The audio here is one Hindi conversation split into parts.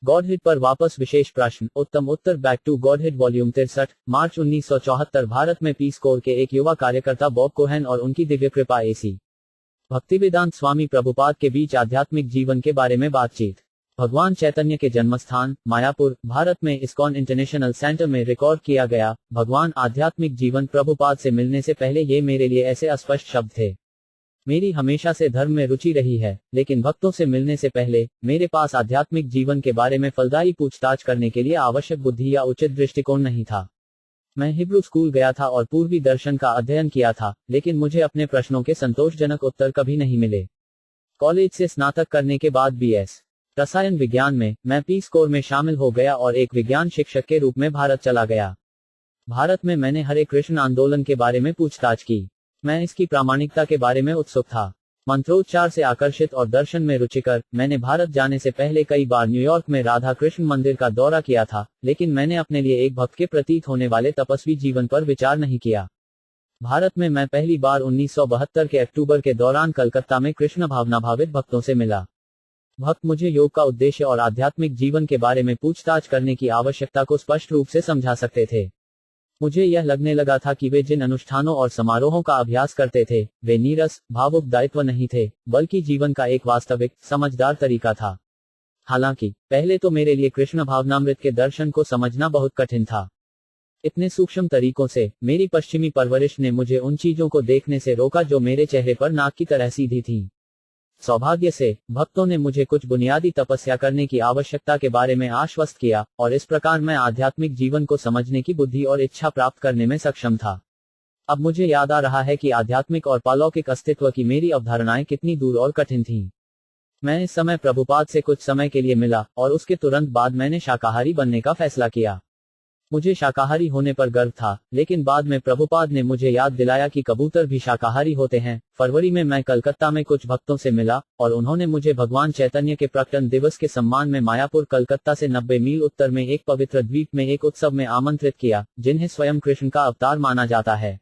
गॉडहेड पर वापस विशेष प्रश्न उत्तम उत्तर बैक टू गॉडहेड वॉल्यूम 63 मार्च 1974 भारत में पीस कोर के एक युवा कार्यकर्ता बॉब कोहेन और उनकी दिव्य कृपा एसी भक्तिवेदांत स्वामी प्रभुपाद के बीच आध्यात्मिक जीवन के बारे में बातचीत। भगवान चैतन्य के जन्मस्थान मायापुर भारत में इस्कॉन इंटरनेशनल सेंटर में रिकॉर्ड किया गया। भगवान आध्यात्मिक जीवन प्रभुपाद से मिलने से पहले ये मेरे लिए ऐसे अस्पष्ट शब्द थे। मेरी हमेशा से धर्म में रुचि रही है, लेकिन भक्तों से मिलने से पहले मेरे पास आध्यात्मिक जीवन के बारे में फलदायी पूछताछ करने के लिए आवश्यक बुद्धि या उचित दृष्टिकोण नहीं था। मैं हिब्रू स्कूल गया था और पूर्वी दर्शन का अध्ययन किया था, लेकिन मुझे अपने प्रश्नों के संतोषजनक उत्तर कभी नहीं मिले। कॉलेज से स्नातक करने के बाद बीएस रसायन विज्ञान में मैं पीस कोर में शामिल हो गया और एक विज्ञान शिक्षक के रूप में भारत चला गया। भारत में मैंने हरे कृष्ण आंदोलन के बारे में पूछताछ की। मैं इसकी प्रामाणिकता के बारे में उत्सुक था। मंत्रोच्चार से आकर्षित और दर्शन में रुचिकर, मैंने भारत जाने से पहले कई बार न्यूयॉर्क में राधा कृष्ण मंदिर का दौरा किया था, लेकिन मैंने अपने लिए एक भक्त के प्रतीत होने वाले तपस्वी जीवन पर विचार नहीं किया। भारत में मैं पहली बार 1972 के अक्टूबर के दौरान कलकत्ता में कृष्ण भावनाभावित भक्तों से मिला। भक्त मुझे योग का उद्देश्य और आध्यात्मिक जीवन के बारे में पूछताछ करने की आवश्यकता को स्पष्ट रूप से समझा सकते थे। मुझे यह लगने लगा था कि वे जिन अनुष्ठानों और समारोहों का अभ्यास करते थे, वे नीरस भावुक दायित्व नहीं थे, बल्कि जीवन का एक वास्तविक समझदार तरीका था। हालांकि पहले तो मेरे लिए कृष्ण भावनामृत के दर्शन को समझना बहुत कठिन था। इतने सूक्ष्म तरीकों से मेरी पश्चिमी परवरिश ने मुझे उन चीजों को देखने से रोका जो मेरे चेहरे पर नाक की तरह सीधी थी। सौभाग्य से भक्तों ने मुझे कुछ बुनियादी तपस्या करने की आवश्यकता के बारे में आश्वस्त किया, और इस प्रकार मैं आध्यात्मिक जीवन को समझने की बुद्धि और इच्छा प्राप्त करने में सक्षम था। अब मुझे याद आ रहा है कि आध्यात्मिक और पालौकिक अस्तित्व की मेरी अवधारणाएं कितनी दूर और कठिन थीं। मैं इस समय प्रभुपाद से कुछ समय के लिए मिला, और उसके तुरंत बाद मैंने शाकाहारी बनने का फैसला किया। मुझे शाकाहारी होने पर गर्व था, लेकिन बाद में प्रभुपाद ने मुझे याद दिलाया कि कबूतर भी शाकाहारी होते हैं। फरवरी में मैं कलकत्ता में कुछ भक्तों से मिला, और उन्होंने मुझे भगवान चैतन्य के प्रकटन दिवस के सम्मान में मायापुर कलकत्ता से 90 मील उत्तर में एक पवित्र द्वीप में एक उत्सव में आमंत्रित किया, जिन्हें स्वयं कृष्ण का अवतार माना जाता है।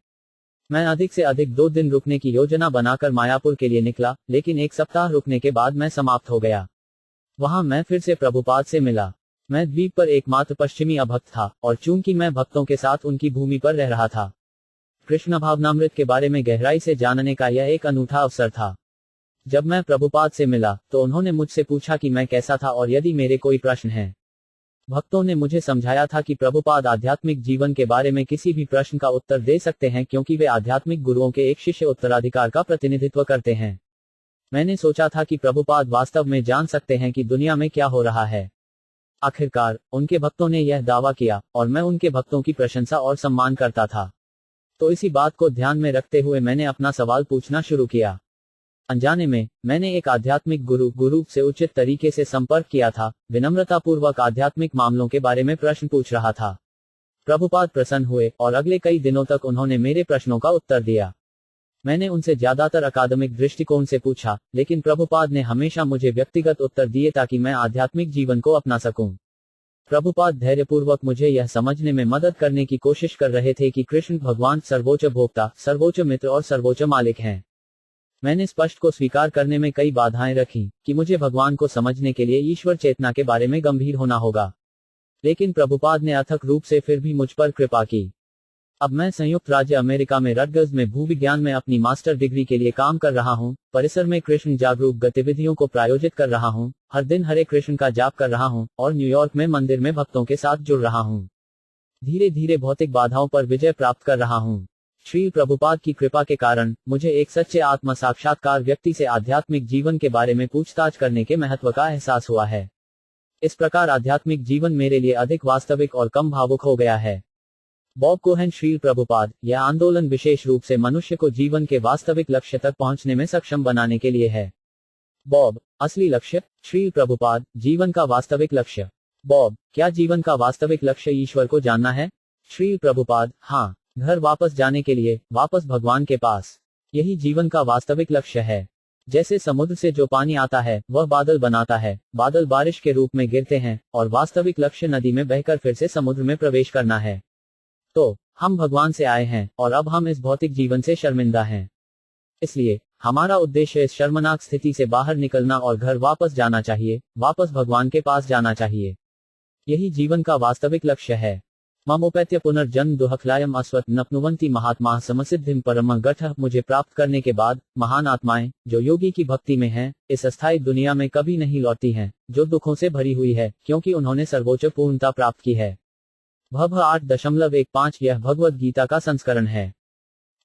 मैं अधिक से अधिक 2 दिन रुकने की योजना बनाकर मायापुर के लिए निकला, लेकिन एक सप्ताह रुकने के बाद मैं समाप्त हो गया। वहां मैं फिर से प्रभुपाद से मिला। मैं द्वीप पर एकमात्र पश्चिमी अभक्त था, और चूंकि मैं भक्तों के साथ उनकी भूमि पर रह रहा था, कृष्ण भावनामृत के बारे में गहराई से जानने का यह एक अनूठा अवसर था। जब मैं प्रभुपाद से मिला तो उन्होंने मुझसे पूछा कि मैं कैसा था और यदि मेरे कोई प्रश्न हैं। भक्तों ने मुझे समझाया था कि प्रभुपाद आध्यात्मिक जीवन के बारे में किसी भी प्रश्न का उत्तर दे सकते हैं, क्योंकि वे आध्यात्मिक गुरुओं के एक शिष्य उत्तराधिकार का प्रतिनिधित्व करते हैं। मैंने सोचा था कि प्रभुपाद वास्तव में जान सकते हैं कि दुनिया में क्या हो रहा है। आखिरकार उनके भक्तों ने यह दावा किया, और मैं उनके भक्तों की प्रशंसा और सम्मान करता था। तो इसी बात को ध्यान में रखते हुए मैंने अपना सवाल पूछना शुरू किया। अनजाने में मैंने एक आध्यात्मिक गुरु से उचित तरीके से संपर्क किया था, विनम्रतापूर्वक आध्यात्मिक मामलों के बारे में प्रश्न पूछ रहा था। प्रभुपाद प्रसन्न हुए, और अगले कई दिनों तक उन्होंने मेरे प्रश्नों का उत्तर दिया। मैंने उनसे ज्यादातर अकादमिक दृष्टिकोण से पूछा, लेकिन प्रभुपाद ने हमेशा मुझे व्यक्तिगत उत्तर दिए ताकि मैं आध्यात्मिक जीवन को अपना सकूं। प्रभुपाद धैर्यपूर्वक मुझे यह समझने में मदद करने की कोशिश कर रहे थे कि कृष्ण भगवान सर्वोच्च भोक्ता, सर्वोच्च मित्र और सर्वोच्च मालिक हैं। मैंने स्पष्ट को स्वीकार करने में कई बाधाएं रखी कि मुझे भगवान को समझने के लिए ईश्वर चेतना के बारे में गंभीर होना होगा, लेकिन प्रभुपाद ने अथक रूप से फिर भी मुझ पर कृपा की। अब मैं संयुक्त राज्य अमेरिका में रटगर्स में भूविज्ञान में अपनी मास्टर डिग्री के लिए काम कर रहा हूं, परिसर में कृष्ण जागरूक गतिविधियों को प्रायोजित कर रहा हूं, हर दिन हरे कृष्ण का जाप कर रहा हूं, और न्यूयॉर्क में मंदिर में भक्तों के साथ जुड़ रहा हूं। धीरे धीरे भौतिक बाधाओं पर विजय प्राप्त कर रहा हूं। श्री प्रभुपाद की कृपा के कारण मुझे एक सच्चे आत्म साक्षात्कार व्यक्ति से आध्यात्मिक जीवन के बारे में पूछताछ करने के महत्व का एहसास हुआ है। इस प्रकार आध्यात्मिक जीवन मेरे लिए अधिक वास्तविक और कम भावुक हो गया है। बॉब कोहेन श्रील प्रभुपाद, यह आंदोलन विशेष रूप से मनुष्य को जीवन के वास्तविक लक्ष्य तक पहुंचने में सक्षम बनाने के लिए है। बॉब, असली लक्ष्य? श्रील प्रभुपाद, जीवन का वास्तविक लक्ष्य। बॉब, क्या जीवन का वास्तविक लक्ष्य ईश्वर को जानना है? श्रील प्रभुपाद, हाँ, घर वापस जाने के लिए, वापस भगवान के पास। यही जीवन का वास्तविक लक्ष्य है। जैसे समुद्र से जो पानी आता है वह बादल बनाता है, बादल बारिश के रूप में गिरते हैं, और वास्तविक लक्ष्य नदी में बहकर फिर से समुद्र में प्रवेश करना है। तो हम भगवान से आए हैं, और अब हम इस भौतिक जीवन से शर्मिंदा हैं। इसलिए हमारा उद्देश्य इस शर्मनाक स्थिति से बाहर निकलना और घर वापस जाना चाहिए, वापस भगवान के पास जाना चाहिए। यही जीवन का वास्तविक लक्ष्य है। ममोपैत्य पुनर्जन्म दुहखलायम अस्वत नप्नुवंती महात्मा समसिद्धिम परम गठः। मुझे प्राप्त करने के बाद महान आत्माएं जो योगी की भक्ति में हैं, इस अस्थायी दुनिया में कभी नहीं लौटती हैं, जो दुखों से भरी हुई है, क्योंकि उन्होंने सर्वोच्च पूर्णता प्राप्त की है। भभ 8.15 यह भगवद गीता का संस्करण है।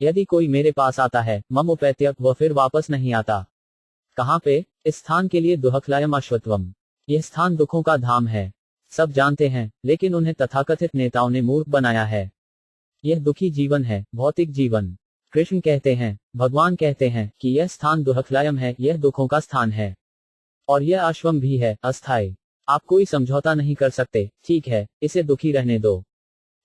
यदि कोई मेरे पास आता है ममोपैत्य, वह फिर वापस नहीं आता। कहाँ पे? इस स्थान के लिए दुहखलायम अश्वत्वम। यह स्थान दुखों का धाम है। सब जानते हैं, लेकिन उन्हें तथाकथित नेताओं ने मूर्ख बनाया है। यह दुखी जीवन है, भौतिक जीवन। कृष्ण कहते हैं, भगवान कहते हैं कि यह स्थान दुहखलायम है, यह दुखों का स्थान है। और यह अश्वम भी है, अस्थायी। आप कोई समझौता नहीं कर सकते। ठीक है, इसे दुखी रहने दो।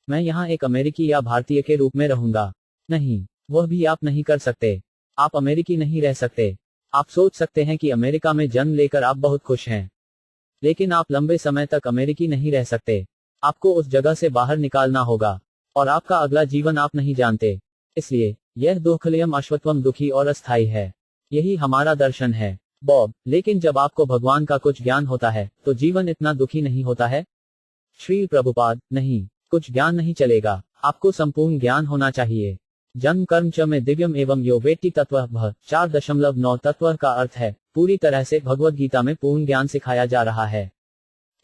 मैं यहाँ एक अमेरिकी या भारतीय के रूप में रहूंगा। नहीं, वह भी आप नहीं कर सकते। आप अमेरिकी नहीं रह सकते। आप सोच सकते हैं कि अमेरिका में जन्म लेकर आप बहुत खुश हैं, लेकिन आप लंबे समय तक अमेरिकी नहीं रह सकते। आपको उस जगह से बाहर निकालना होगा, और आपका अगला जीवन आप नहीं जानते। इसलिए यह दुःखलयम अश्वत्वम दुखी और अस्थायी है। यही हमारा दर्शन है, बॉब। लेकिन जब आपको भगवान का कुछ ज्ञान होता है, तो जीवन इतना दुखी नहीं होता है। श्री प्रभुपाद, नहीं, कुछ ज्ञान नहीं चलेगा, आपको संपूर्ण ज्ञान होना चाहिए। जन्म कर्म च में दिव्यम एवं यो वेट्टि तत्व भ 4.9 तत्व का अर्थ है पूरी तरह से भगवद गीता में पूर्ण ज्ञान सिखाया जा रहा है।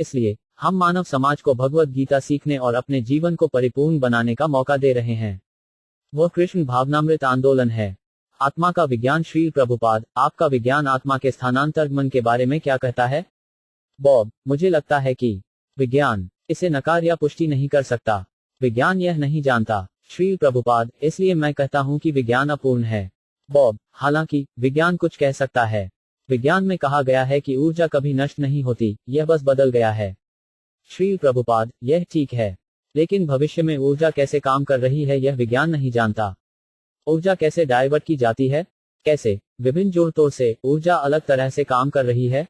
इसलिए हम मानव समाज को भगवद गीता सीखने और अपने जीवन को परिपूर्ण बनाने का मौका दे रहे हैं। वह कृष्ण भावनामृत आंदोलन है। आत्मा का विज्ञान। श्री प्रभुपाद, आपका विज्ञान आत्मा के स्थानांतरण के बारे में क्या कहता है? बॉब, मुझे लगता है कि विज्ञान इसे नकार या पुष्टि नहीं कर सकता। विज्ञान यह नहीं जानता। श्री प्रभुपाद, इसलिए मैं कहता हूं कि विज्ञान अपूर्ण है। बॉब, हालांकि विज्ञान कुछ कह सकता है। विज्ञान में कहा गया है कि ऊर्जा कभी नष्ट नहीं होती, यह बस बदल गया है। श्री प्रभुपाद, यह ठीक है, लेकिन भविष्य में ऊर्जा कैसे काम कर रही है यह विज्ञान नहीं जानता। ऊर्जा कैसे डाइवर्ट की जाती है, कैसे विभिन्न जोड़तोड़ से ऊर्जा अलग तरह से काम कर रही है।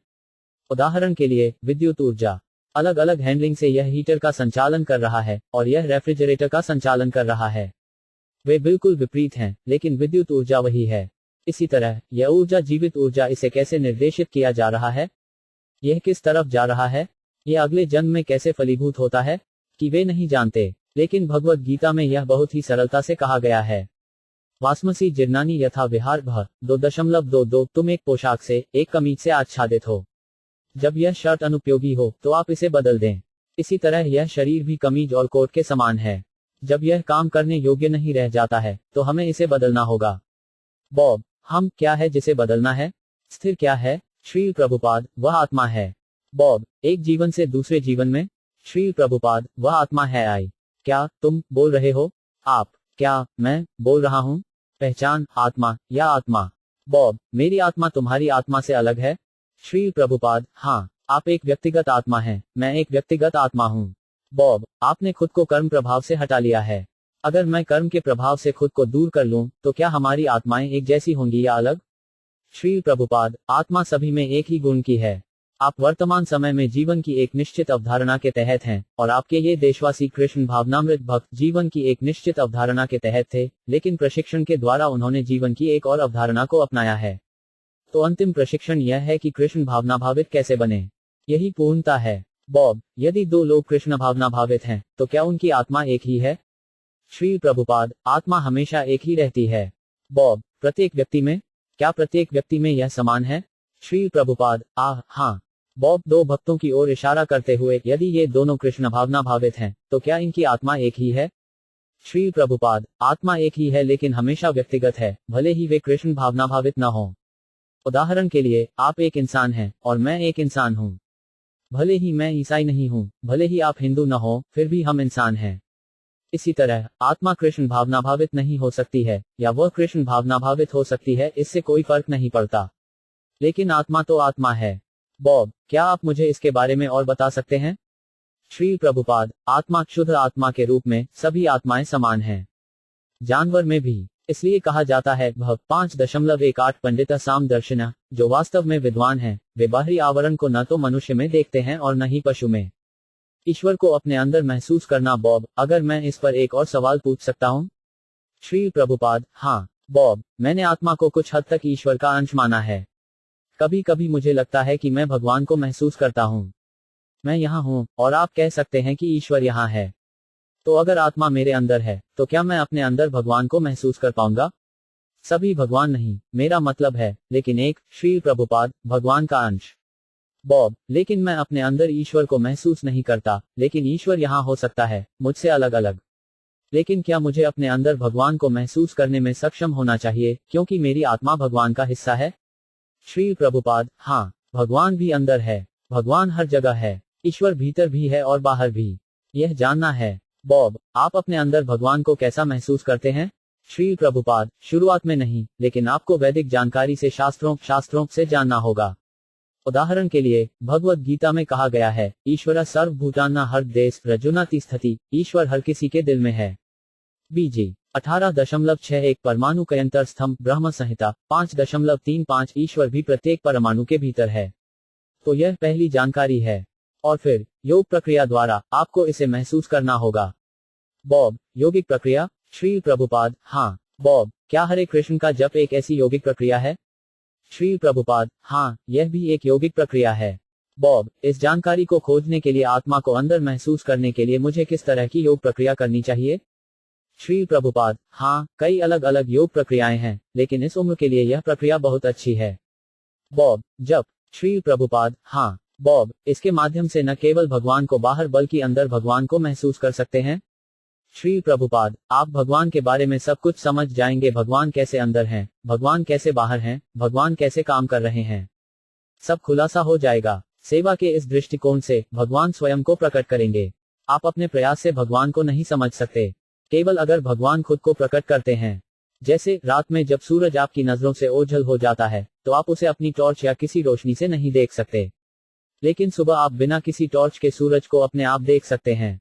उदाहरण के लिए, विद्युत ऊर्जा अलग अलग हैंडलिंग से यह हीटर का संचालन कर रहा है और यह रेफ्रिजरेटर का संचालन कर रहा है। वे बिल्कुल विपरीत हैं, लेकिन विद्युत ऊर्जा वही है। इसी तरह यह ऊर्जा, जीवित ऊर्जा, इसे कैसे निर्देशित किया जा रहा है, यह किस तरफ जा रहा है, यह अगले जन्म में कैसे फलीभूत होता है, कि वे नहीं जानते। लेकिन भगवद गीता में यह बहुत ही सरलता से कहा गया है। वास्मसी जिर्नानी यथा विहार भ 2.22। तुम एक पोशाक से, एक कमीज से आच्छादित हो। जब यह शर्ट अनुपयोगी हो तो आप इसे बदल दें। इसी तरह यह शरीर भी कमीज और कोट के समान है। जब यह काम करने योग्य नहीं रह जाता है, तो हमें इसे बदलना होगा। बॉब, हम क्या है जिसे बदलना है? स्थिर क्या है? श्री प्रभुपाद, वह आत्मा है। बॉब, एक जीवन से दूसरे जीवन में? श्री प्रभुपाद, वह आत्मा है। आई, क्या तुम बोल रहे हो? आप, क्या मैं बोल रहा हूँ? पहचान, आत्मा या आत्मा। बॉब, मेरी आत्मा तुम्हारी आत्मा से अलग है? श्री प्रभुपाद, हाँ, आप एक व्यक्तिगत आत्मा हैं, मैं एक व्यक्तिगत आत्मा हूँ। बॉब, आपने खुद को कर्म प्रभाव से हटा लिया है। अगर मैं कर्म के प्रभाव से खुद को दूर कर लूं, तो क्या हमारी आत्माएं एक जैसी होंगी या अलग? श्री प्रभुपाद, आत्मा सभी में एक ही गुण की है। आप वर्तमान समय में जीवन की एक निश्चित अवधारणा के तहत हैं, और आपके ये देशवासी कृष्ण भावनामृत भक्त जीवन की एक निश्चित अवधारणा के तहत थे, लेकिन प्रशिक्षण के द्वारा उन्होंने जीवन की एक और अवधारणा को अपनाया है। तो अंतिम प्रशिक्षण यह है कि कृष्ण भावना भावित कैसे बने। यही पूर्णता है। बॉब, यदि दो लोग कृष्ण भावना भावित हैं, तो क्या उनकी आत्मा एक ही है? श्री प्रभुपाद, आत्मा हमेशा एक ही रहती है। बॉब, प्रत्येक व्यक्ति में? क्या प्रत्येक व्यक्ति में यह समान है? श्री प्रभुपाद, हाँ। बॉब, दो भक्तों की ओर इशारा करते हुए, यदि ये दोनों कृष्ण भावना भावित हैं, तो क्या इनकी आत्मा एक ही है? श्री प्रभुपाद, आत्मा एक ही है, लेकिन हमेशा व्यक्तिगत है, भले ही वे कृष्ण भावना भावित न हों। उदाहरण के लिए, आप एक इंसान हैं और मैं एक इंसान हूं। भले ही मैं ईसाई नहीं हूं, भले ही आप हिंदू न हो, फिर भी हम इंसान हैं। इसी तरह आत्मा कृष्ण भावना भावित नहीं हो सकती है, या वह कृष्ण भावना भावित हो सकती है, इससे कोई फर्क नहीं पड़ता। लेकिन आत्मा तो आत्मा है। बॉब, क्या आप मुझे इसके बारे में और बता सकते हैं? श्री प्रभुपाद, आत्मा, शुद्ध आत्मा के रूप में सभी आत्माएं समान हैं, जानवर में भी। इसलिए कहा जाता है भव 5.18 पंडित साम दर्शिना, जो वास्तव में विद्वान हैं, वे बाहरी आवरण को न तो मनुष्य में देखते हैं और न ही पशु में। ईश्वर को अपने अंदर महसूस करना। बॉब, अगर मैं इस पर एक और सवाल पूछ सकता हूं? श्री प्रभुपाद, हाँ, बॉब, मैंने आत्मा को कुछ हद तक ईश्वर का अंश माना है। कभी कभी मुझे लगता है कि मैं भगवान को महसूस करता हूँ। मैं यहाँ हूँ, और आप कह सकते हैं कि ईश्वर यहाँ है। तो अगर आत्मा मेरे अंदर है, तो क्या मैं अपने अंदर भगवान को महसूस कर पाऊंगा? सभी भगवान नहीं, मेरा मतलब है, लेकिन एक, श्री प्रभुपाद, भगवान का अंश। बॉब, लेकिन मैं अपने अंदर ईश्वर को महसूस नहीं करता, लेकिन ईश्वर यहाँ हो सकता है, मुझसे अलग अलग। लेकिन क्या मुझे अपने अंदर भगवान को महसूस करने में सक्षम होना चाहिए, क्योंकि मेरी आत्मा भगवान का हिस्सा है? श्री प्रभुपाद, हाँ, भगवान भी अंदर है। भगवान हर जगह है। ईश्वर भीतर भी है और बाहर भी। यह जानना है। बॉब, आप अपने अंदर भगवान को कैसा महसूस करते हैं? श्री प्रभुपाद, शुरुआत में नहीं, लेकिन आपको वैदिक जानकारी से शास्त्रों से जानना होगा। उदाहरण के लिए, भगवद गीता में कहा गया है, ईश्वर सर्वभूतानां हृदयेषु रज्जुना तिष्ठति, ईश्वर हर किसी के दिल में है। बीजी 18.61 परमाणु के अंतर स्तंभ, ब्रह्म संहिता 5.35, ईश्वर भी प्रत्येक परमाणु के भीतर है। तो यह पहली जानकारी है। और फिर योग प्रक्रिया द्वारा आपको इसे महसूस करना होगा। बॉब, योगिक प्रक्रिया? श्री प्रभुपाद, हाँ। बॉब, क्या हरे कृष्ण का जप एक ऐसी यौगिक प्रक्रिया है? श्री प्रभुपाद, हाँ, यह भी एक यौगिक प्रक्रिया है। बॉब, इस जानकारी को खोजने के लिए आत्मा को अंदर महसूस करने के लिए मुझे किस तरह की योग प्रक्रिया करनी चाहिए? श्री प्रभुपाद, हाँ, कई अलग अलग योग प्रक्रियाएं हैं, लेकिन इस उम्र के लिए यह प्रक्रिया बहुत अच्छी है। बॉब, जप? श्री प्रभुपाद, हाँ। बॉब, इसके माध्यम से न केवल भगवान को बाहर बल्कि अंदर भगवान को महसूस कर सकते हैं? श्री प्रभुपाद, आप भगवान के बारे में सब कुछ समझ जाएंगे। भगवान कैसे अंदर हैं, भगवान कैसे बाहर हैं, भगवान कैसे काम कर रहे हैं, सब खुलासा हो जाएगा। सेवा के इस दृष्टिकोण से भगवान स्वयं को प्रकट करेंगे। आप अपने प्रयास से भगवान को नहीं समझ सकते, केवल अगर भगवान खुद को प्रकट करते हैं। जैसे रात में जब सूरज आपकी नजरों से ओझल हो जाता है, तो आप उसे अपनी टॉर्च या किसी रोशनी से नहीं देख सकते, लेकिन सुबह आप बिना किसी टॉर्च के सूरज को अपने आप देख सकते हैं।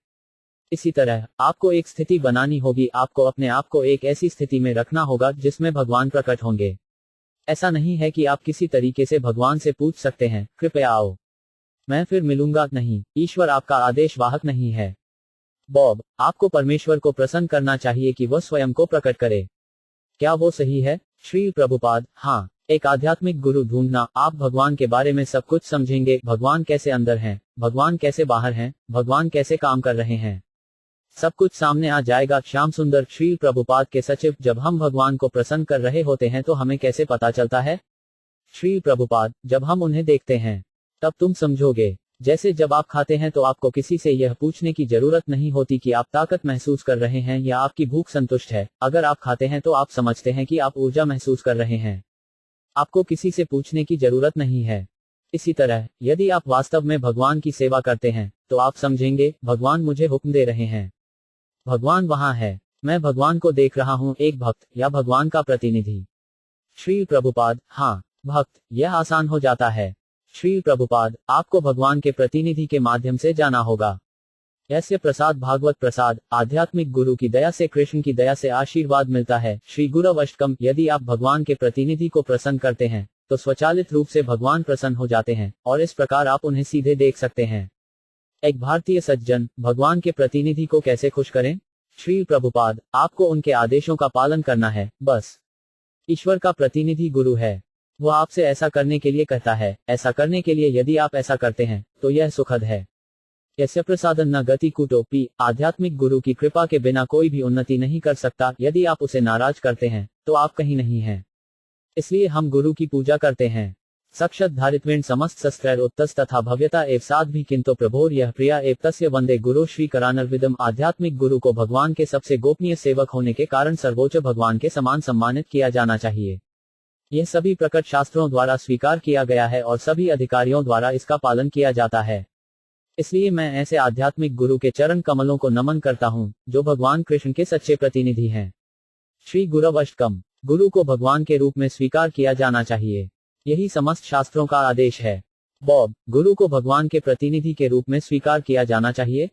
इसी तरह आपको एक स्थिति बनानी होगी, आपको अपने आप को एक ऐसी स्थिति में रखना होगा जिसमें भगवान प्रकट होंगे। ऐसा नहीं है कि आप किसी तरीके से भगवान से पूछ सकते हैं, कृपया आओ, मैं फिर मिलूंगा। नहीं, ईश्वर आपका आदेश वाहक नहीं है। बॉब, आपको परमेश्वर को प्रसन्न करना चाहिए कि वह स्वयं को प्रकट करे। क्या वो सही है? श्री प्रभुपाद, हाँ। एक आध्यात्मिक गुरु ढूंढना, आप भगवान के बारे में सब कुछ समझेंगे। भगवान कैसे अंदर हैं, भगवान कैसे बाहर हैं, भगवान कैसे काम कर रहे हैं, सब कुछ सामने आ जाएगा। श्याम सुंदर, श्री प्रभुपाद के सचिव, जब हम भगवान को प्रसन्न कर रहे होते हैं तो हमें कैसे पता चलता है? श्री प्रभुपाद, जब हम उन्हें देखते हैं, तब तुम समझोगे। जैसे जब आप खाते हैं तो आपको किसी से यह पूछने की जरूरत नहीं होती कि आप ताकत महसूस कर रहे हैं या आपकी भूख संतुष्ट है। अगर आप खाते हैं तो आप समझते हैं कि आप ऊर्जा महसूस कर रहे हैं। आपको किसी से पूछने की जरूरत नहीं है। इसी तरह, यदि आप वास्तव में भगवान की सेवा करते हैं, तो आप समझेंगे, भगवान मुझे हुक्म दे रहे हैं, भगवान वहां है, मैं भगवान को देख रहा हूं। एक भक्त या भगवान का प्रतिनिधि? श्री प्रभुपाद, हाँ, भक्त, यह आसान हो जाता है। श्री प्रभुपाद, आपको भगवान के प्रतिनिधि के माध्यम से जाना होगा। यस्य प्रसाद भागवत प्रसाद, आध्यात्मिक गुरु की दया से, कृष्ण की दया से आशीर्वाद मिलता है। श्री गुरव अष्टकम, यदि आप भगवान के प्रतिनिधि को प्रसन्न करते हैं, तो स्वचालित रूप से भगवान प्रसन्न हो जाते हैं, और इस प्रकार आप उन्हें सीधे देख सकते हैं। एक भारतीय सज्जन भगवान के प्रतिनिधि को कैसे खुश करें? श्री प्रभुपाद, आपको उनके आदेशों का पालन करना है, बस। ईश्वर का प्रतिनिधि गुरु है, वह आपसे ऐसा करने के लिए कहता है। ऐसा करने के लिए यदि आप ऐसा करते हैं, तो यह सुखद है। यस्य प्रसादन न गति कुटोपी, आध्यात्मिक गुरु की कृपा के बिना कोई भी उन्नति नहीं कर सकता। यदि आप उसे नाराज करते हैं, तो आप कहीं नहीं हैं। इसलिए हम गुरु की पूजा करते हैं। सक्षत धारित्वेन समस्त शस्त्रैर उत्तस तथा भव्यता एव साध भी किंतु प्रभोर यह प्रिया एव तस्य वंदे गुरु श्री करानर्विदम। आध्यात्मिक गुरु को भगवान के सबसे गोपनीय सेवक होने के कारण सर्वोच्च भगवान के समान सम्मानित किया जाना चाहिए। यह सभी प्रकट शास्त्रों द्वारा स्वीकार किया गया है और सभी अधिकारियों द्वारा इसका पालन किया जाता है। इसलिए मैं ऐसे आध्यात्मिक गुरु के चरण कमलों को नमन करता हूं, जो भगवान कृष्ण के सच्चे प्रतिनिधि हैं। श्री गुरव अष्टकम, गुरु को भगवान के रूप में स्वीकार किया जाना चाहिए। यही समस्त शास्त्रों का आदेश है। बॉब, गुरु को भगवान के प्रतिनिधि के रूप में स्वीकार किया जाना चाहिए?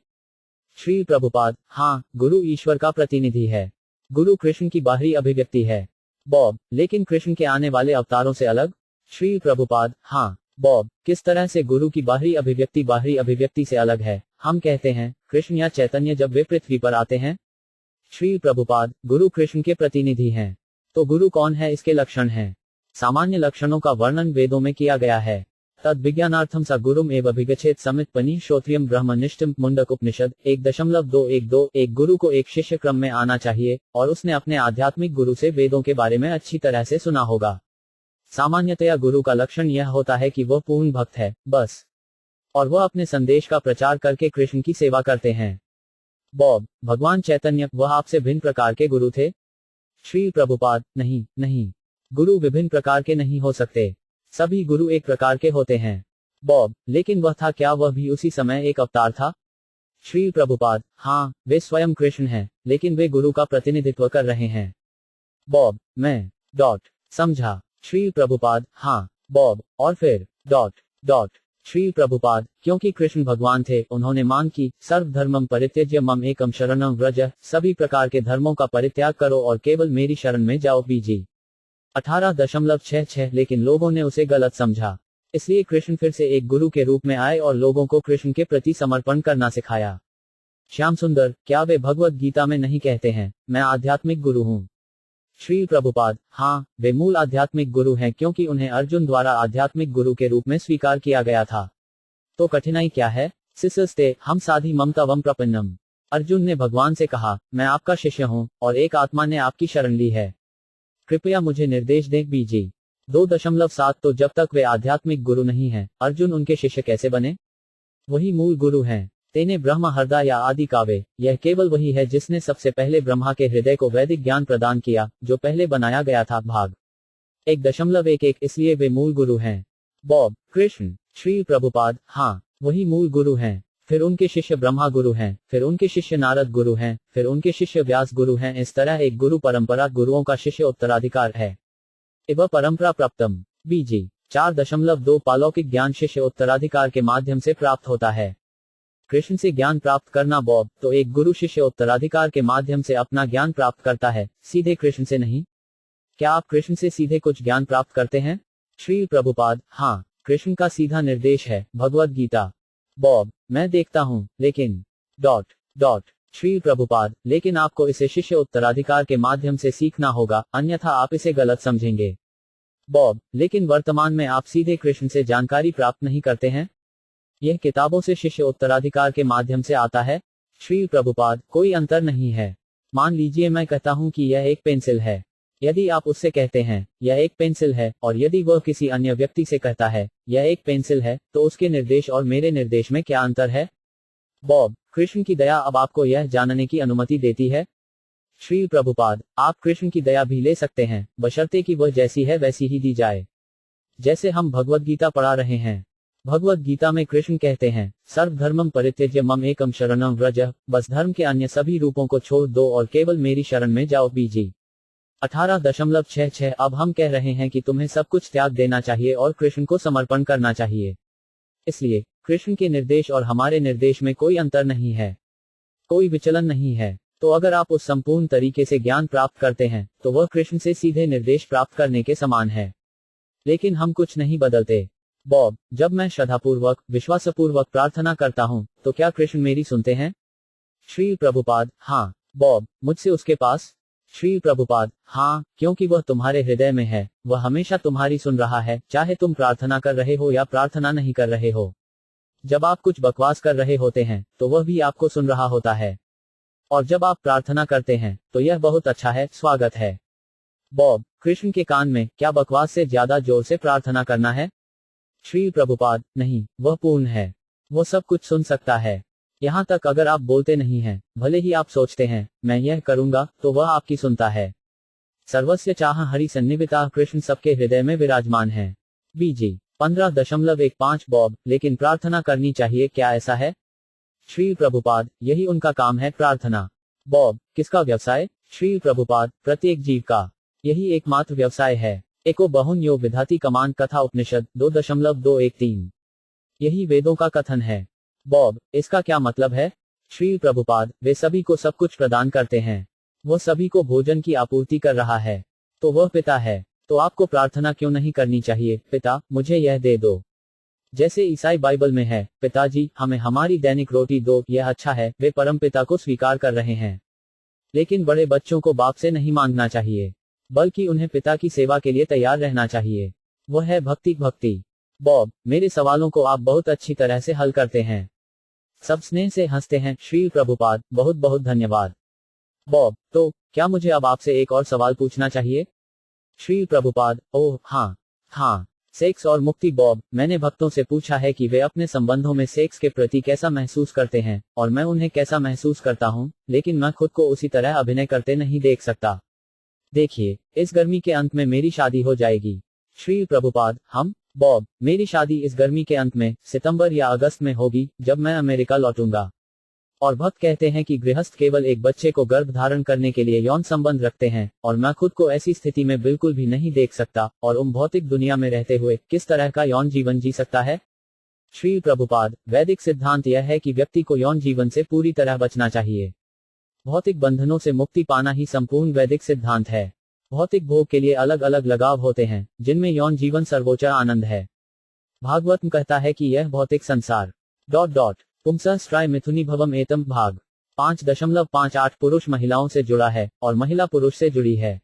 श्री प्रभुपाद, हाँ, गुरु ईश्वर का प्रतिनिधि है। गुरु कृष्ण की बाहरी अभिव्यक्ति है। बॉब, लेकिन कृष्ण के आने वाले अवतारों से अलग? श्री प्रभुपाद, हाँ। बॉब, किस तरह से गुरु की बाहरी अभिव्यक्ति से अलग है? हम कहते हैं, कृष्ण या चैतन्य जब वे पृथ्वी पर आते हैं। श्री प्रभुपाद, गुरु कृष्ण के प्रतिनिधि हैं। तो गुरु कौन है, इसके लक्षण हैं। सामान्य लक्षणों का वर्णन वेदों में किया गया है। तद विज्ञानार्थम सा गुरुम एव अभिगछेत समित पनी श्रोत्रियम ब्रह्मनिष्ठम मुंडक उपनिषद 1.212। एक गुरु को एक शिष्य क्रम में आना चाहिए और उसने अपने आध्यात्मिक गुरु से वेदों के बारे में अच्छी तरह से सुना होगा। सामान्यतया गुरु का लक्षण यह होता है कि वह पूर्ण भक्त है, बस, और वह अपने संदेश का प्रचार करके कृष्ण की सेवा करते हैं। बॉब, भगवान चैतन्य, वह आपसे भिन्न प्रकार के गुरु थे? श्री प्रभुपाद, नहीं, गुरु विभिन्न प्रकार के नहीं हो सकते, सभी गुरु एक प्रकार के होते हैं। बॉब, लेकिन वह था क्या वह भी उसी समय एक अवतार था? श्री प्रभुपाद, हाँ, वे स्वयं कृष्ण हैं, लेकिन वे गुरु का प्रतिनिधित्व कर रहे हैं। बॉब, मैं समझा। श्री प्रभुपाद, हाँ, बॉब, और फिर श्री प्रभुपाद, क्योंकि कृष्ण भगवान थे, उन्होंने मांग की, सर्वधर्मम परित्यज्य मम एकम शरणम व्रज, सभी प्रकार के धर्मों का परित्याग करो और केवल मेरी शरण में जाओ। बीजी 18.66। लेकिन लोगों ने उसे गलत समझा, इसलिए कृष्ण फिर से एक गुरु के रूप में आए और लोगों को कृष्ण के प्रति समर्पण करना सिखाया। श्याम सुंदर, क्या वे भगवत गीता में नहीं कहते हैं, मैं आध्यात्मिक गुरु हूँ? श्री प्रभुपाद, हाँ, वे मूल आध्यात्मिक गुरु हैं क्योंकि उन्हें अर्जुन द्वारा आध्यात्मिक गुरु के रूप में स्वीकार किया गया था। तो कठिनाई क्या है? सिसस्ते हम साधी ममतावम प्रपन्नम। अर्जुन ने भगवान से कहा, मैं आपका शिष्य हूँ और एक आत्मा ने आपकी शरण ली है, कृपया मुझे निर्देश दें। बीजी 2.7। तो जब तक वे आध्यात्मिक गुरु नहीं हैं, अर्जुन उनके शिष्य कैसे बने? वही मूल गुरु हैं। तेने ब्रह्म हृदय या आदि काव्य, यह केवल वही है जिसने सबसे पहले ब्रह्मा के हृदय को वैदिक ज्ञान प्रदान किया, जो पहले बनाया गया था। भाग 1.11। इसलिए वे मूल गुरु हैं। बॉब, कृष्ण। श्री प्रभुपाद, हाँ, वही मूल गुरु हैं। फिर उनके शिष्य ब्रह्मा गुरु हैं, फिर उनके शिष्य नारद गुरु हैं, फिर उनके शिष्य व्यास गुरु हैं। इस तरह एक गुरु परंपरा गुरुओं का शिष्य उत्तराधिकार है। इव परंपरा प्राप्तम। बीजी 4.2 पालौकिक ज्ञान शिष्य उत्तराधिकार के माध्यम से प्राप्त होता है। कृष्ण से ज्ञान प्राप्त करना। बॉब, तो एक गुरु शिष्य उत्तराधिकार के माध्यम से अपना ज्ञान प्राप्त करता है, सीधे कृष्ण से नहीं? क्या आप कृष्ण से सीधे कुछ ज्ञान प्राप्त करते हैं? श्री प्रभुपाद, हाँ, कृष्ण का सीधा निर्देश है भगवत गीता। बॉब, मैं देखता हूँ, लेकिन श्री प्रभुपाद, लेकिन आपको इसे शिष्य उत्तराधिकार के माध्यम से सीखना होगा, अन्यथा आप इसे गलत समझेंगे। बॉब, लेकिन वर्तमान में आप सीधे कृष्ण से जानकारी प्राप्त नहीं करते हैं, यह किताबों से शिष्य उत्तराधिकार के माध्यम से आता है। श्री प्रभुपाद, कोई अंतर नहीं है। मान लीजिए मैं कहता हूं कि यह एक पेंसिल है, यदि आप उससे कहते हैं यह एक पेंसिल है, और यदि वह किसी अन्य व्यक्ति से कहता है यह एक पेंसिल है, तो उसके निर्देश और मेरे निर्देश में क्या अंतर है? बॉब, कृष्ण की दया अब आपको यह जानने की अनुमति देती है। श्री प्रभुपाद, आप कृष्ण की दया भी ले सकते हैं, बशर्ते कि वह जैसी है वैसी ही दी जाए। जैसे हम भगवत गीता पढ़ा रहे हैं, भगवत गीता में कृष्ण कहते हैं, सर्वधर्मम परित्यज्य मम एकम शरणम व्रज, बस धर्म के अन्य सभी रूपों को छोड़ दो और केवल मेरी शरण में जाओ। बीजी 18.66। अब हम कह रहे हैं कि तुम्हें सब कुछ त्याग देना चाहिए और कृष्ण को समर्पण करना चाहिए। इसलिए कृष्ण के निर्देश और हमारे निर्देश में कोई अंतर नहीं है, कोई विचलन नहीं है। तो अगर आप उस संपूर्ण तरीके से ज्ञान प्राप्त करते हैं, तो वह कृष्ण से सीधे निर्देश प्राप्त करने के समान है। लेकिन हम कुछ नहीं बदलते। बॉब, जब मैं श्रद्धापूर्वक, विश्वासपूर्वक प्रार्थना करता हूं, तो क्या कृष्ण मेरी सुनते हैं? श्री प्रभुपाद, हाँ। बॉब, मुझसे उसके पास? श्री प्रभुपाद, हाँ, क्योंकि वह तुम्हारे हृदय में है, वह हमेशा तुम्हारी सुन रहा है, चाहे तुम प्रार्थना कर रहे हो या प्रार्थना नहीं कर रहे हो। जब आप कुछ बकवास कर रहे होते हैं, तो वह भी आपको सुन रहा होता है, और जब आप प्रार्थना करते हैं, तो यह बहुत अच्छा है, स्वागत है। बॉब, कृष्ण के कान में क्या बकवास से ज्यादा जोर से प्रार्थना करना है? श्री प्रभुपाद, नहीं, वह पूर्ण है, वो सब कुछ सुन सकता है, यहाँ तक अगर आप बोलते नहीं हैं, भले ही आप सोचते हैं मैं यह करूंगा, तो वह आपकी सुनता है। सर्वस्य चाह हरि सन्निविता, कृष्ण सबके हृदय में विराजमान है। बीजी 15.15। बॉब, लेकिन प्रार्थना करनी चाहिए, क्या ऐसा है? श्री प्रभुपाद, यही उनका काम है, प्रार्थना। बॉब, किसका व्यवसाय? श्री प्रभुपाद, प्रत्येक जीव का, यही एकमात्र व्यवसाय है। एको बहुन यो विधाति कमान कथा उपनिषद 2.213। यही वेदों का कथन है। बॉब, इसका क्या मतलब है? श्री प्रभुपाद, वे सभी को सब कुछ प्रदान करते हैं, वह सभी को भोजन की आपूर्ति कर रहा है, तो वह पिता है। तो आपको प्रार्थना क्यों नहीं करनी चाहिए, पिता मुझे यह दे दो? जैसे ईसाई बाइबल में है, पिताजी हमें हमारी दैनिक रोटी दो, यह अच्छा है, वे परमपिता को स्वीकार कर रहे हैं। लेकिन बड़े बच्चों को बाप से नहीं मांगना चाहिए। बल्कि उन्हें पिता की सेवा के लिए तैयार रहना चाहिए। वह है भक्ति। बॉब, मेरे सवालों को आप बहुत अच्छी तरह से हल करते हैं। सब स्नेह से हंसते हैं। श्री प्रभुपाद, बहुत बहुत धन्यवाद। बॉब, तो क्या मुझे अब आपसे एक और सवाल पूछना चाहिए? श्री प्रभुपाद, ओह हाँ, सेक्स और मुक्ति। बॉब, मैंने भक्तों से पूछा है कि वे अपने संबंधों में सेक्स के प्रति कैसा महसूस करते हैं, और मैं उन्हें कैसा महसूस करता हूं, लेकिन मैं खुद को उसी तरह अभिनय करते नहीं देख सकता। देखिए, इस गर्मी के अंत में मेरी शादी हो जाएगी। श्री प्रभुपाद, बॉब, मेरी शादी इस गर्मी के अंत में, सितंबर या अगस्त में होगी, जब मैं अमेरिका लौटूंगा। और भक्त कहते हैं कि गृहस्थ केवल एक बच्चे को गर्भ धारण करने के लिए यौन संबंध रखते हैं, और मैं खुद को ऐसी स्थिति में बिल्कुल भी नहीं देख सकता, और भौतिक दुनिया में रहते हुए किस तरह का यौन जीवन जी सकता है? श्री प्रभुपाद, वैदिक सिद्धांत यह है कि व्यक्ति को यौन जीवन से पूरी तरह बचना चाहिए। भौतिक बंधनों से मुक्ति पाना ही संपूर्ण वैदिक सिद्धांत है। भौतिक भोग के लिए अलग अलग लगाव होते हैं, जिनमें यौन जीवन सर्वोच्च आनंद है। भागवत कहता है कि यह भौतिक संसार पुंसः स्त्राय मिथुनी भवम एतम भाग 5.58 पुरुष महिलाओं से जुड़ा है, और महिला पुरुष से जुड़ी है।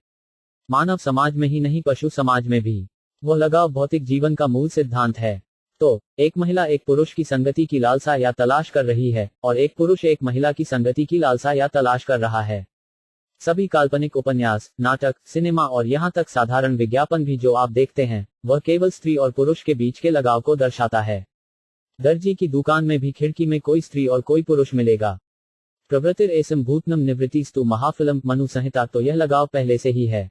मानव समाज में ही नहीं, पशु समाज में भी वह लगाव भौतिक जीवन का मूल सिद्धांत है। तो एक महिला एक पुरुष की संगति की लालसा या तलाश कर रही है, और एक पुरुष एक महिला की संगति की लालसा या तलाश कर रहा है। सभी काल्पनिक उपन्यास, नाटक, सिनेमा और यहाँ तक साधारण विज्ञापन भी जो आप देखते हैं, वह केवल स्त्री और पुरुष के बीच के लगाव को दर्शाता है। दर्जी की दुकान में भी खिड़की में कोई स्त्री और कोई पुरुष मिलेगा। प्रवृत्तिर एसम भूतनम निवृत्तिस्तु महाफिलम मनु संहिता। तो यह लगाव पहले से ही है।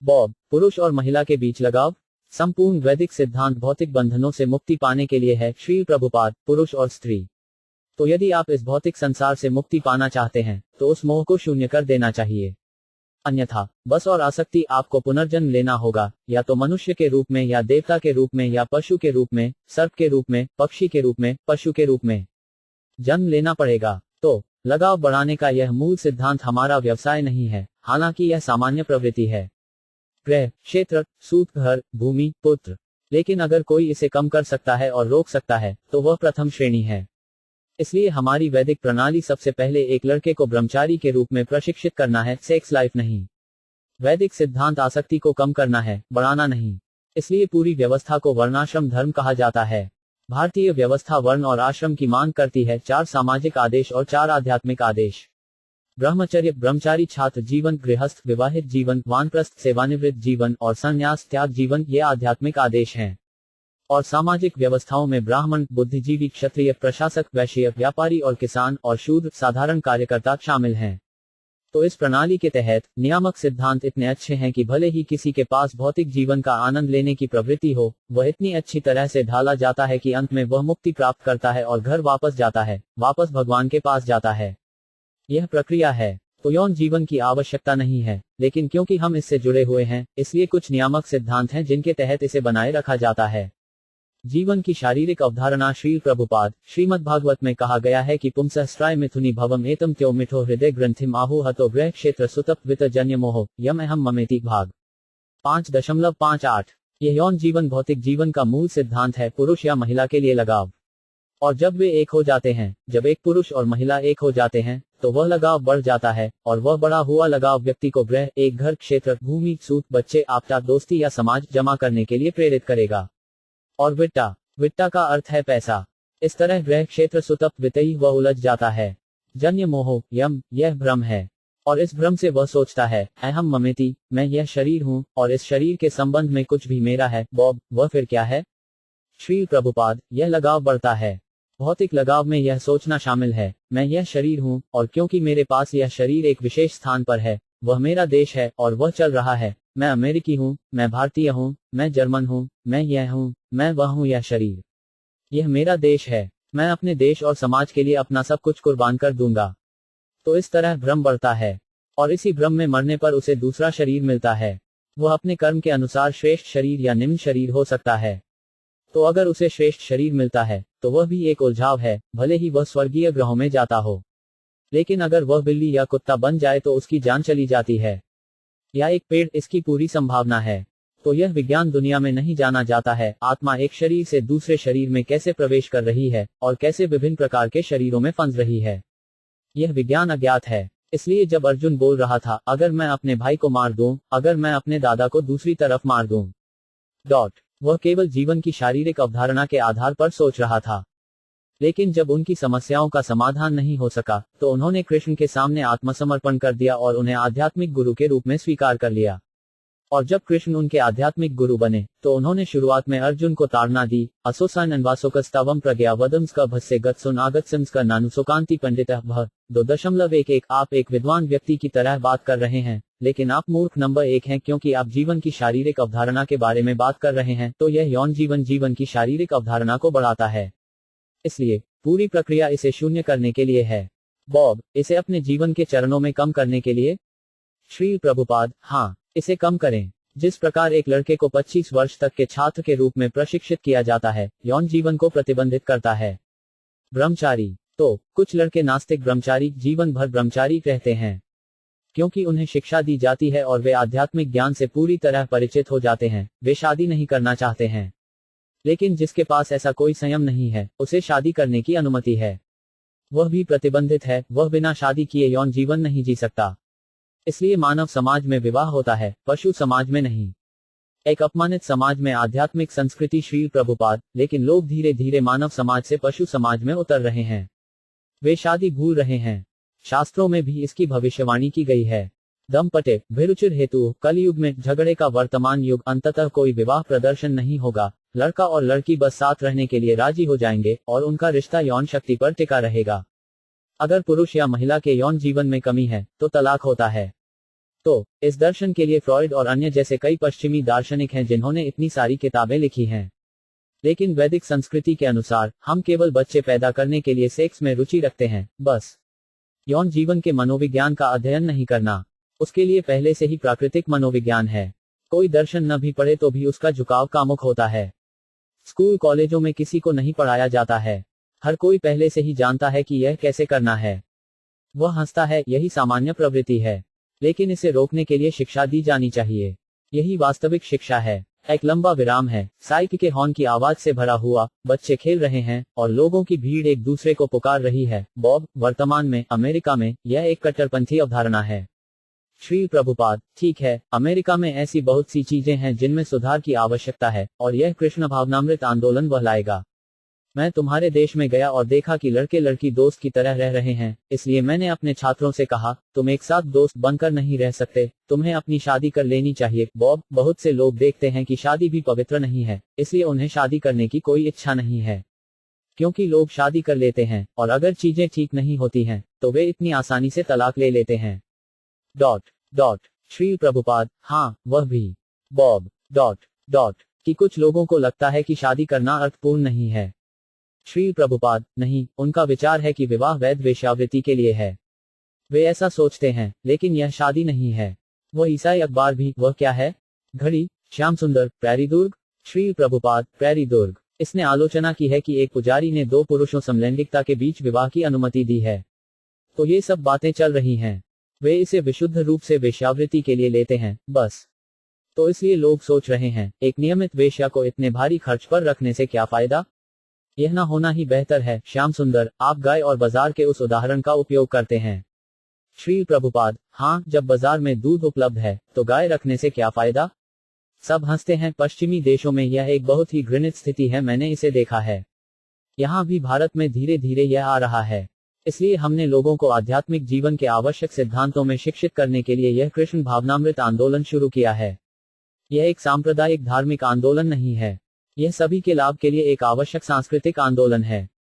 बॉब, पुरुष और महिला के बीच लगाव संपूर्ण वैदिक सिद्धांत भौतिक बंधनों से मुक्ति पाने के लिए है। श्री प्रभुपाद, पुरुष और स्त्री। तो यदि आप इस भौतिक संसार से मुक्ति पाना चाहते हैं, तो उस मोह को शून्य कर देना चाहिए। अन्यथा बस और आसक्ति आपको पुनर्जन्म लेना होगा, या तो मनुष्य के रूप में, या देवता के रूप में, या पशु के रूप में, सर्प के रूप में, पक्षी के रूप में, पशु के रूप में जन्म लेना पड़ेगा। तो लगाव बढ़ाने का यह मूल सिद्धांत हमारा व्यवसाय नहीं है, हालांकि यह सामान्य प्रवृत्ति है। ग्रह, क्षेत्र, सूत, घर, भूमि, पुत्र। लेकिन अगर कोई इसे कम कर सकता है और रोक सकता है, तो वह प्रथम श्रेणी है। इसलिए हमारी वैदिक प्रणाली सबसे पहले एक लड़के को ब्रह्मचारी के रूप में प्रशिक्षित करना है, सेक्स लाइफ नहीं। वैदिक सिद्धांत आसक्ति को कम करना है, बढ़ाना नहीं। इसलिए पूरी व्यवस्था को वर्णाश्रम धर्म कहा जाता है। भारतीय व्यवस्था वर्ण और आश्रम की मांग करती है 4 सामाजिक आदेश और 4 आध्यात्मिक आदेश। ब्रह्मचर्य, ब्रह्मचारी छात्र जीवन, गृहस्थ विवाहित जीवन, वानप्रस्थ सेवानिवृत्त जीवन, और संन्यास त्याग जीवन, ये आध्यात्मिक आदेश हैं। और सामाजिक व्यवस्थाओं में ब्राह्मण, बुद्धिजीवी, क्षत्रिय, प्रशासक, वैश्य, व्यापारी और किसान, और शूद्र, साधारण कार्यकर्ता शामिल हैं। तो इस प्रणाली के तहत नियामक सिद्धांत इतने अच्छे हैं कि भले ही किसी के पास भौतिक जीवन का आनंद लेने की प्रवृत्ति हो, वह इतनी अच्छी तरह से ढाला जाता है कि अंत में वह मुक्ति प्राप्त करता है और घर वापस जाता है, वापस भगवान के पास जाता है। यह प्रक्रिया है। तो यौन जीवन की आवश्यकता नहीं है, लेकिन क्योंकि हम इससे जुड़े हुए हैं, इसलिए कुछ नियामक सिद्धांत हैं जिनके तहत इसे बनाए रखा जाता है। जीवन की शारीरिक अवधारणा। श्री प्रभुपाद, श्रीमद् भागवत में कहा गया है कि पुंसः स्त्राय मिथुनी भवम एतम त्यो मिठो हृदय ग्रंथिम आहु हतो ग्रह क्षेत्र सुतप वित जन्य मोह यम अहम ममेति। भाग 5.58। यह यौन जीवन भौतिक जीवन का मूल सिद्धांत है, पुरुष या महिला के लिए लगाव। और जब वे एक हो जाते हैं, जब एक पुरुष और महिला एक हो जाते हैं, तो वह लगाव बढ़ जाता है, और वह बढ़ा हुआ लगाव व्यक्ति को ग्रह, एक घर, क्षेत्र, भूमि, सूत, बच्चे, आपदा, दोस्ती या समाज जमा करने के लिए प्रेरित करेगा। और विट्टा का अर्थ है पैसा। इस तरह ग्रह, क्षेत्र, सुतप, वित्तई वह उलझ जाता है। जन्य मोह यम, यह भ्रम है, और इस भ्रम से वह सोचता है अहम ममेति, मैं यह शरीर हूँ, और इस शरीर के संबंध में कुछ भी मेरा है। बॉब, वह फिर क्या है? श्री प्रभुपाद, यह लगाव बढ़ता है। भौतिक लगाव में यह सोचना शामिल है, मैं यह शरीर हूँ, और क्योंकि मेरे पास यह शरीर एक विशेष स्थान पर है, वह मेरा देश है और वह चल रहा है। मैं अमेरिकी हूँ, मैं भारतीय हूँ, मैं जर्मन हूँ, मैं यह हूँ, मैं वह हूँ। यह शरीर, यह मेरा देश है। मैं अपने देश और समाज के लिए अपना सब कुछ कुर्बान कर दूंगा। तो इस तरह भ्रम बढ़ता है, और इसी भ्रम में मरने पर उसे दूसरा शरीर मिलता है। वह अपने कर्म के अनुसार श्रेष्ठ शरीर या निम्न शरीर हो सकता है। तो अगर उसे श्रेष्ठ शरीर मिलता है, तो वह भी एक उलझाव है, भले ही वह स्वर्गीय ग्रहों में जाता हो। लेकिन अगर वह बिल्ली या कुत्ता बन जाए तो उसकी जान चली जाती है, या एक पेड़, इसकी पूरी संभावना है। तो यह विज्ञान दुनिया में नहीं जाना जाता है, आत्मा एक शरीर से दूसरे शरीर में कैसे प्रवेश कर रही है, और कैसे विभिन्न प्रकार के शरीरों में फंस रही है। यह विज्ञान अज्ञात है। इसलिए जब अर्जुन बोल रहा था, अगर मैं अपने भाई को मार दूं, अगर मैं अपने दादा को दूसरी तरफ मार दूं, वह केवल जीवन की शारीरिक अवधारणा के आधार पर सोच रहा था। लेकिन जब उनकी समस्याओं का समाधान नहीं हो सका, तो उन्होंने कृष्ण के सामने आत्मसमर्पण कर दिया और उन्हें आध्यात्मिक गुरु के रूप में स्वीकार कर लिया। और जब कृष्ण उनके आध्यात्मिक गुरु बने, तो उन्होंने शुरुआत में अर्जुन को ताड़ना दी, असोसान अन्वासोकस्तवम प्रज्ञा वदम्स भस्य गत्सुन आगत्सम्स नानुसोकांति पंडित भ 2.11 आप एक विद्वान व्यक्ति की तरह बात कर रहे हैं, लेकिन आप मूर्ख नंबर 1 हैं, क्योंकि आप जीवन की शारीरिक अवधारणा के बारे में बात कर रहे हैं। तो यह यौन जीवन की शारीरिक अवधारणा को बढ़ाता है। इसलिए पूरी प्रक्रिया इसे शून्य करने के लिए है। बॉब, इसे अपने जीवन के चरणों में कम करने के लिए? श्री प्रभुपाद, हाँ, इसे कम करें। जिस प्रकार एक लड़के को 25 वर्ष तक के छात्र के रूप में प्रशिक्षित किया जाता है, यौन जीवन को प्रतिबंधित करता है। ब्रह्मचारी, तो कुछ लड़के नास्तिक ब्रह्मचारी जीवन भर ब्रह्मचारी रहते हैं, क्योंकि उन्हें शिक्षा दी जाती है और वे आध्यात्मिक ज्ञान से पूरी तरह परिचित हो जाते हैं। वे शादी नहीं करना चाहते हैं। लेकिन जिसके पास ऐसा कोई संयम नहीं है, उसे शादी करने की अनुमति है। वह भी प्रतिबंधित है, वह बिना शादी किए यौन जीवन नहीं जी सकता। इसलिए मानव समाज में विवाह होता है, पशु समाज में नहीं। एक अपमानित समाज में आध्यात्मिक संस्कृति श्री प्रभुपाद, लेकिन लोग धीरे धीरे मानव समाज से पशु समाज में उतर रहे हैं। वे शादी भूल रहे हैं। शास्त्रों में भी इसकी भविष्यवाणी की गई है। दंपटे भिरुचिर हेतु कलयुग में झगड़े का वर्तमान युग, अंततः कोई विवाह प्रदर्शन नहीं होगा। लड़का और लड़की बस साथ रहने के लिए राजी हो जाएंगे और उनका रिश्ता यौन शक्ति पर टिका रहेगा। अगर पुरुष या महिला के यौन जीवन में कमी है, तो तलाक होता है। तो इस दर्शन के लिए फ्रॉइड और अन्य जैसे कई पश्चिमी दार्शनिक हैं जिन्होंने इतनी सारी किताबें लिखी हैं। लेकिन वैदिक संस्कृति के अनुसार हम केवल बच्चे पैदा करने के लिए सेक्स में रुचि रखते हैं, बस। यौन जीवन के मनोविज्ञान का अध्ययन नहीं करना, उसके लिए पहले से ही प्राकृतिक मनोविज्ञान है। कोई दर्शन न भी पढ़े तो भी उसका झुकाव कामुक होता है। स्कूल कॉलेजों में किसी को नहीं पढ़ाया जाता है। हर कोई पहले से ही जानता है कि यह कैसे करना है। वह हंसता है, यही सामान्य प्रवृत्ति है। लेकिन इसे रोकने के लिए शिक्षा दी जानी चाहिए। यही वास्तविक शिक्षा है। एक लंबा विराम है। साइकिल के हॉर्न की आवाज से भरा हुआ, बच्चे खेल रहे हैं और लोगों की भीड़ एक दूसरे को पुकार रही है। बॉब, वर्तमान में अमेरिका में यह एक कट्टरपंथी अवधारणा है। श्री प्रभुपाद, ठीक है, अमेरिका में ऐसी बहुत सी चीजें हैं जिनमें सुधार की आवश्यकता है और यह कृष्ण भावनामृत आंदोलन वह लाएगा। मैं तुम्हारे देश में गया और देखा कि लड़के लड़की दोस्त की तरह रह रहे हैं। इसलिए मैंने अपने छात्रों से कहा, तुम एक साथ दोस्त बनकर नहीं रह सकते, तुम्हें अपनी शादी कर लेनी चाहिए। बॉब, बहुत से लोग देखते हैं कि शादी भी पवित्र नहीं है, इसलिए उन्हें शादी करने की कोई इच्छा नहीं है। क्योंकि लोग शादी कर लेते हैं और अगर चीजें ठीक नहीं होती हैं, तो वे इतनी आसानी से तलाक ले लेते हैं। श्री प्रभुपाद, हाँ, वह भी। बॉब, कि कुछ लोगों को लगता है कि शादी करना अर्थपूर्ण नहीं है। श्री प्रभुपाद, नहीं, उनका विचार है कि विवाह वैध वेश्यावृत्ति के लिए है। वे ऐसा सोचते हैं, लेकिन यह शादी नहीं है। वह ईसाई अखबार भी, वह क्या है? घड़ी, श्याम सुंदर, प्रैरी दुर्ग। श्री प्रभुपाद, प्रैरी दुर्ग। इसने आलोचना की है कि एक पुजारी ने 2 पुरुषों समलैंगिकता के बीच विवाह की अनुमति दी है। तो ये सब बातें चल रही हैं। वे इसे विशुद्ध रूप से वेश्यावृत्ति के लिए लेते हैं, बस। तो इसलिए लोग सोच रहे हैं, एक नियमित वेश्या को इतने भारी खर्च पर रखने से क्या फायदा? यह ना होना ही बेहतर है। श्याम सुंदर, आप गाय और बाजार के उस उदाहरण का उपयोग करते हैं। श्री प्रभुपाद, हाँ, जब बाजार में दूध उपलब्ध है, तो गाय रखने से क्या फायदा? सब हंसते हैं। पश्चिमी देशों में यह एक बहुत ही घृणित स्थिति है, मैंने इसे देखा है। यहाँ भी भारत में धीरे धीरे यह आ रहा है। इसलिए हमने लोगों को आध्यात्मिक जीवन के आवश्यक सिद्धांतों में शिक्षित करने के लिए यह कृष्ण भावनामृत आंदोलन शुरू किया है। यह एक सांप्रदायिक धार्मिक आंदोलन नहीं है। यह सभी के लाभ के लिए एक आवश्यक सांस्कृतिक आंदोलन है।